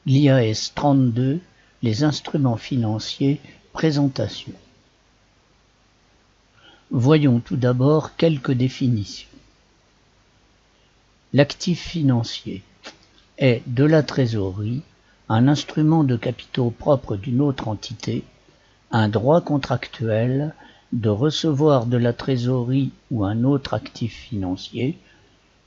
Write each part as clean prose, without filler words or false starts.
l'IAS 32, les instruments financiers, présentation. Voyons tout d'abord quelques définitions. L'actif financier est de la trésorerie, un instrument de capitaux propres d'une autre entité, un droit contractuel de recevoir de la trésorerie ou un autre actif financier,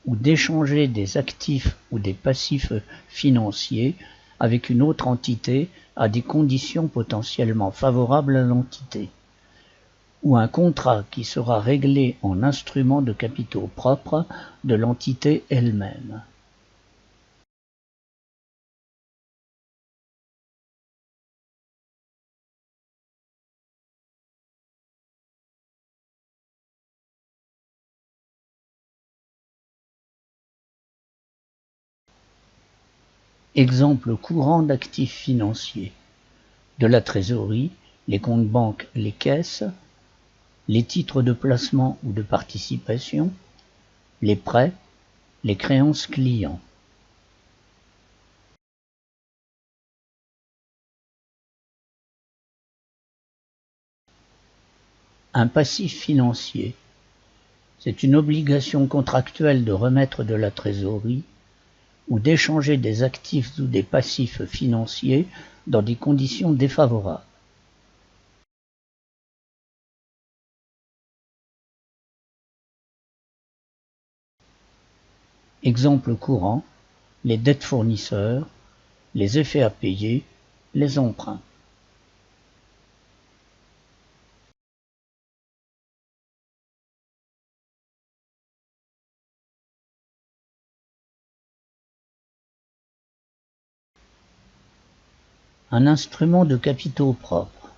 ou d'échanger des actifs ou des passifs financiers avec une autre entité à des conditions potentiellement favorables à l'entité, ou un contrat qui sera réglé en instrument de capitaux propres de l'entité elle-même. Exemple courant d'actifs financiers. De la trésorerie, les comptes banques, les caisses, les titres de placement ou de participation, les prêts, les créances clients. Un passif financier, c'est une obligation contractuelle de remettre de la trésorerie ou d'échanger des actifs ou des passifs financiers dans des conditions défavorables. Exemple courant, les dettes fournisseurs, les effets à payer, les emprunts. Un instrument de capitaux propres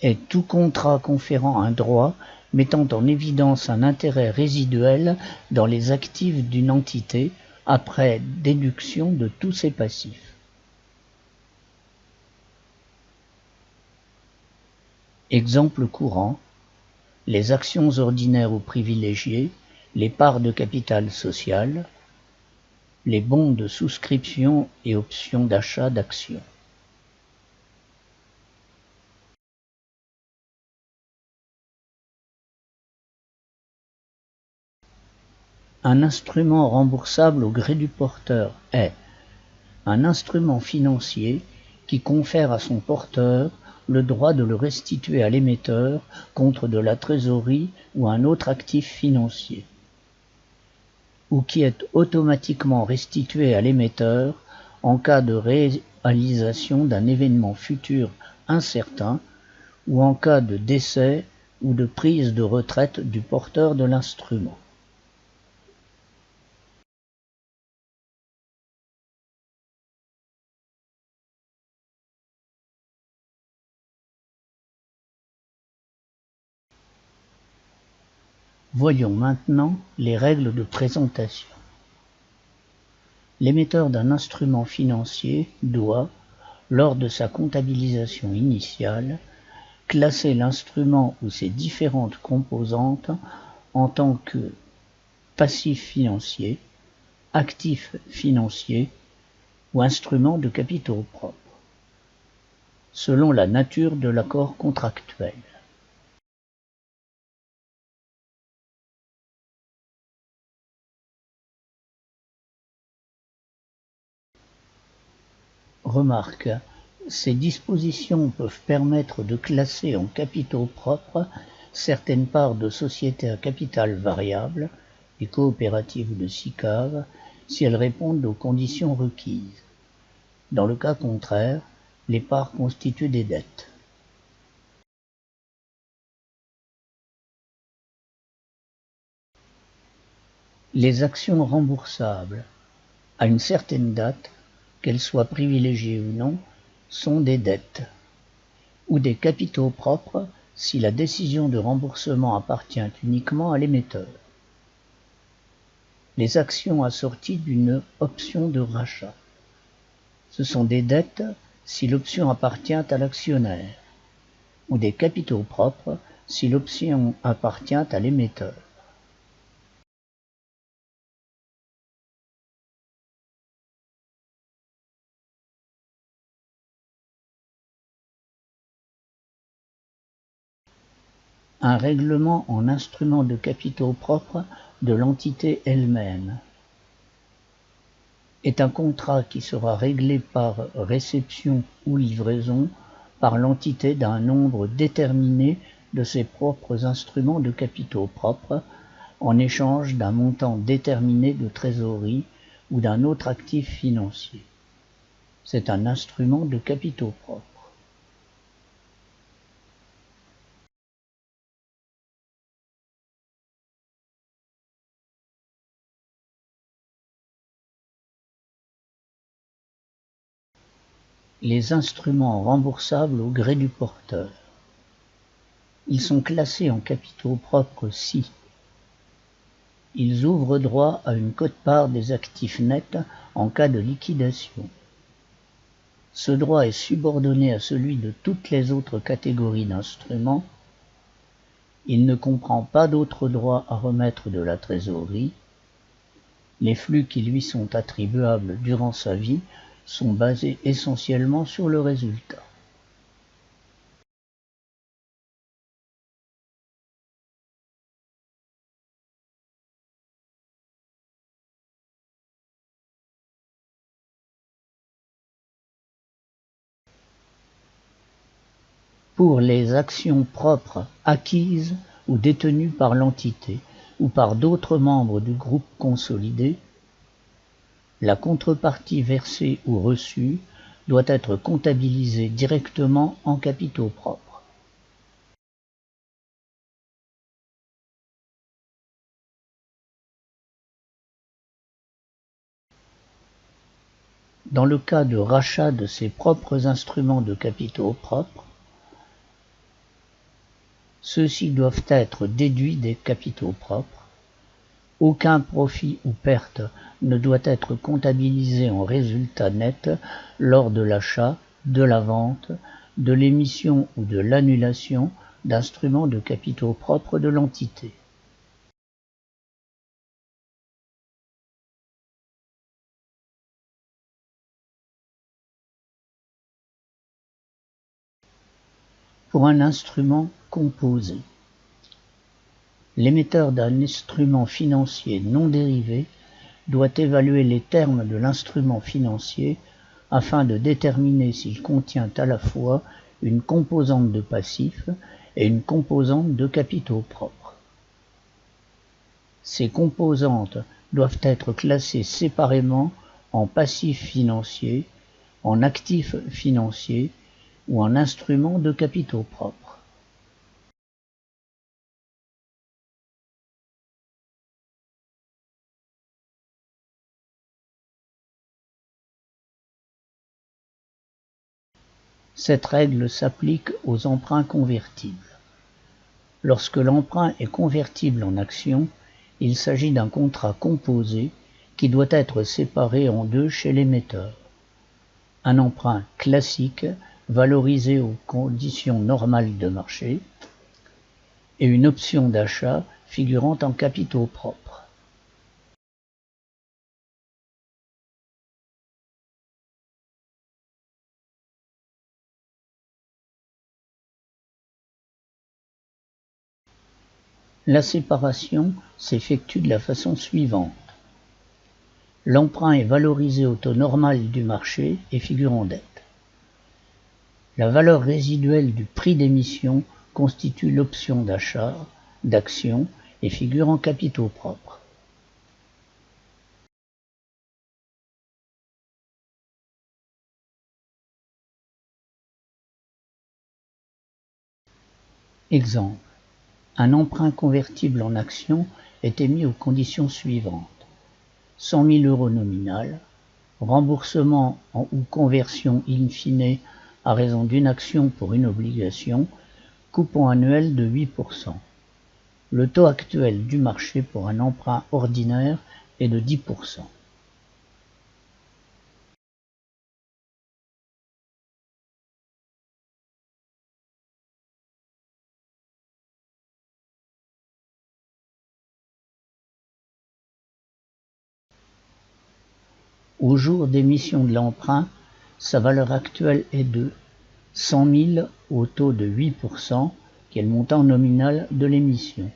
est tout contrat conférant un droit mettant en évidence un intérêt résiduel dans les actifs d'une entité après déduction de tous ses passifs. Exemple courant, les actions ordinaires ou privilégiées, les parts de capital social, les bons de souscription et options d'achat d'actions. Un instrument remboursable au gré du porteur est un instrument financier qui confère à son porteur le droit de le restituer à l'émetteur contre de la trésorerie ou un autre actif financier, ou qui est automatiquement restitué à l'émetteur en cas de réalisation d'un événement futur incertain ou en cas de décès ou de prise de retraite du porteur de l'instrument. Voyons maintenant les règles de présentation. L'émetteur d'un instrument financier doit, lors de sa comptabilisation initiale, classer l'instrument ou ses différentes composantes en tant que passif financier, actif financier ou instrument de capitaux propres, selon la nature de l'accord contractuel. Remarque, ces dispositions peuvent permettre de classer en capitaux propres certaines parts de sociétés à capital variable, des coopératives de SICAV, si elles répondent aux conditions requises. Dans le cas contraire, les parts constituent des dettes. Les actions remboursables, à une certaine date, qu'elles soient privilégiées ou non, sont des dettes, ou des capitaux propres si la décision de remboursement appartient uniquement à l'émetteur. Les actions assorties d'une option de rachat. Ce sont des dettes si l'option appartient à l'actionnaire, ou des capitaux propres si l'option appartient à l'émetteur. un règlement en instrument de capitaux propres de l'entité elle-même est un contrat qui sera réglé par réception ou livraison par l'entité d'un nombre déterminé de ses propres instruments de capitaux propres en échange d'un montant déterminé de trésorerie ou d'un autre actif financier. C'est un instrument de capitaux propres. Les instruments remboursables au gré du porteur. Ils sont classés en capitaux propres si ils ouvrent droit à une quote-part des actifs nets en cas de liquidation. Ce droit est subordonné à celui de toutes les autres catégories d'instruments. Il ne comprend pas d'autres droits à remettre de la trésorerie. Les flux qui lui sont attribuables durant sa vie sont basés essentiellement sur le résultat. Pour les actions propres acquises ou détenues par l'entité ou par d'autres membres du groupe consolidé, la contrepartie versée ou reçue doit être comptabilisée directement en capitaux propres. Dans le cas de rachat de ses propres instruments de capitaux propres, ceux-ci doivent être déduits des capitaux propres. Aucun profit ou perte ne doit être comptabilisé en résultat net lors de l'achat, de la vente, de l'émission ou de l'annulation d'instruments de capitaux propres de l'entité. Pour un instrument composé, l'émetteur d'un instrument financier non dérivé doit évaluer les termes de l'instrument financier afin de déterminer s'il contient à la fois une composante de passifs et une composante de capitaux propres. Ces composantes doivent être classées séparément en passifs financiers, en actifs financiers ou en instruments de capitaux propres. Cette règle s'applique aux emprunts convertibles. Lorsque l'emprunt est convertible en actions, il s'agit d'un contrat composé qui doit être séparé en deux chez l'émetteur. Un emprunt classique valorisé aux conditions normales de marché et une option d'achat figurant en capitaux propres. La séparation s'effectue de la façon suivante. L'emprunt est valorisé au taux normal du marché et figure en dette. La valeur résiduelle du prix d'émission constitue l'option d'achat d'actions et figure en capitaux propres. Exemple. Un emprunt convertible en actions est émis aux conditions suivantes. 100 000 € nominal, remboursement ou conversion in fine à raison d'une action pour une obligation, coupon annuel de 8%. Le taux actuel du marché pour un emprunt ordinaire est de 10%. Au jour d'émission de l'emprunt, sa valeur actuelle est de 100 000 au taux de 8%, qui est le montant nominal de l'émission,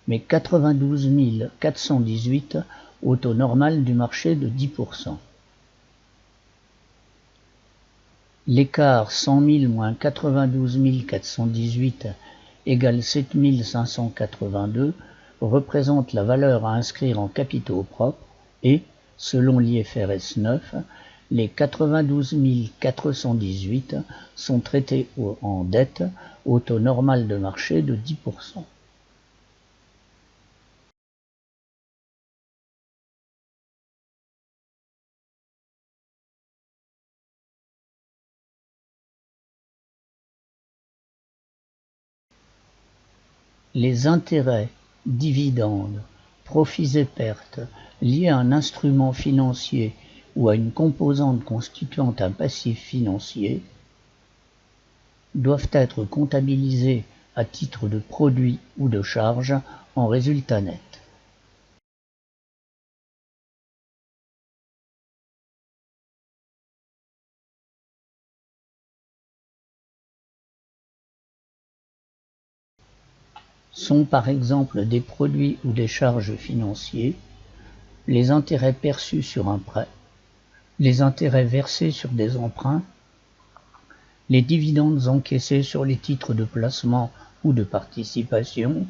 mais 92 418 au taux normal du marché de 10%. L'écart 100 000 moins 92 418 égale 7 582 représente la valeur à inscrire en capitaux propres et, selon l'IFRS 9, les 92 418 sont traités en dette au taux normal de marché de 10%. Les intérêts, dividendes, profits et pertes liés à un instrument financier ou à une composante constituant un passif financier doivent être comptabilisés à titre de produit ou de charge en résultat net. Sont par exemple des produits ou des charges financiers, les intérêts perçus sur un prêt, les intérêts versés sur des emprunts, les dividendes encaissés sur les titres de placement ou de participation,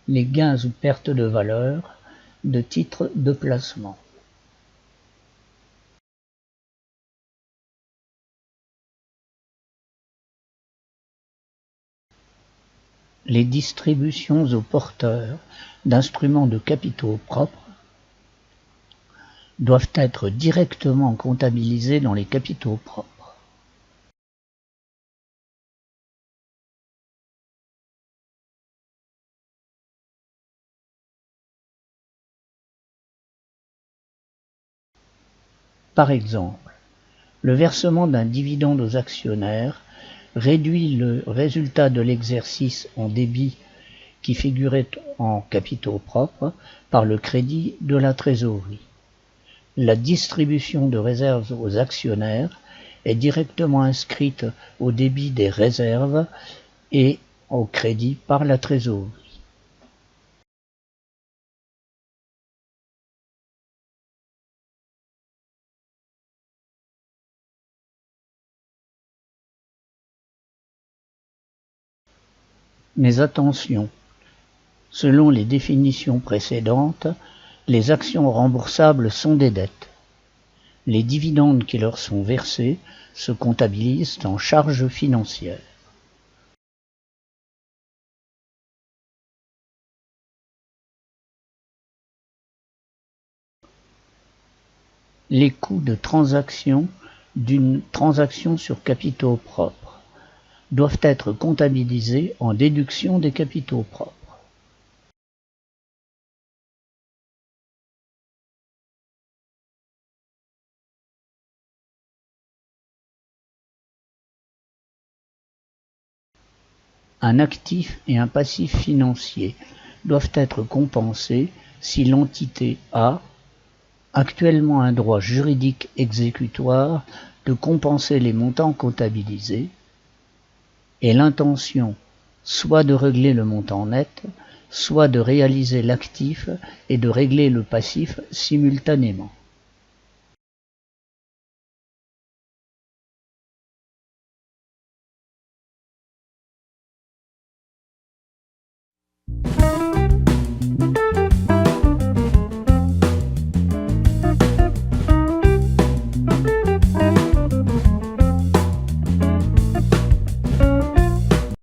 les gains ou pertes de valeur de titres de placement. Les distributions aux porteurs d'instruments de capitaux propres doivent être directement comptabilisées dans les capitaux propres. Par exemple, le versement d'un dividende aux actionnaires réduit le résultat de l'exercice en débit qui figurait en capitaux propres par le crédit de la trésorerie. La distribution de réserves aux actionnaires est directement inscrite au débit des réserves et au crédit par la trésorerie. Mais attention, selon les définitions précédentes, les actions remboursables sont des dettes. Les dividendes qui leur sont versés se comptabilisent en charges financières. Les coûts de transaction d'une transaction sur capitaux propres doivent être comptabilisés en déduction des capitaux propres. Un actif et un passif financier doivent être compensés si l'entité a actuellement un droit juridique exécutoire de compenser les montants comptabilisés et l'intention soit de régler le montant net, soit de réaliser l'actif et de régler le passif simultanément.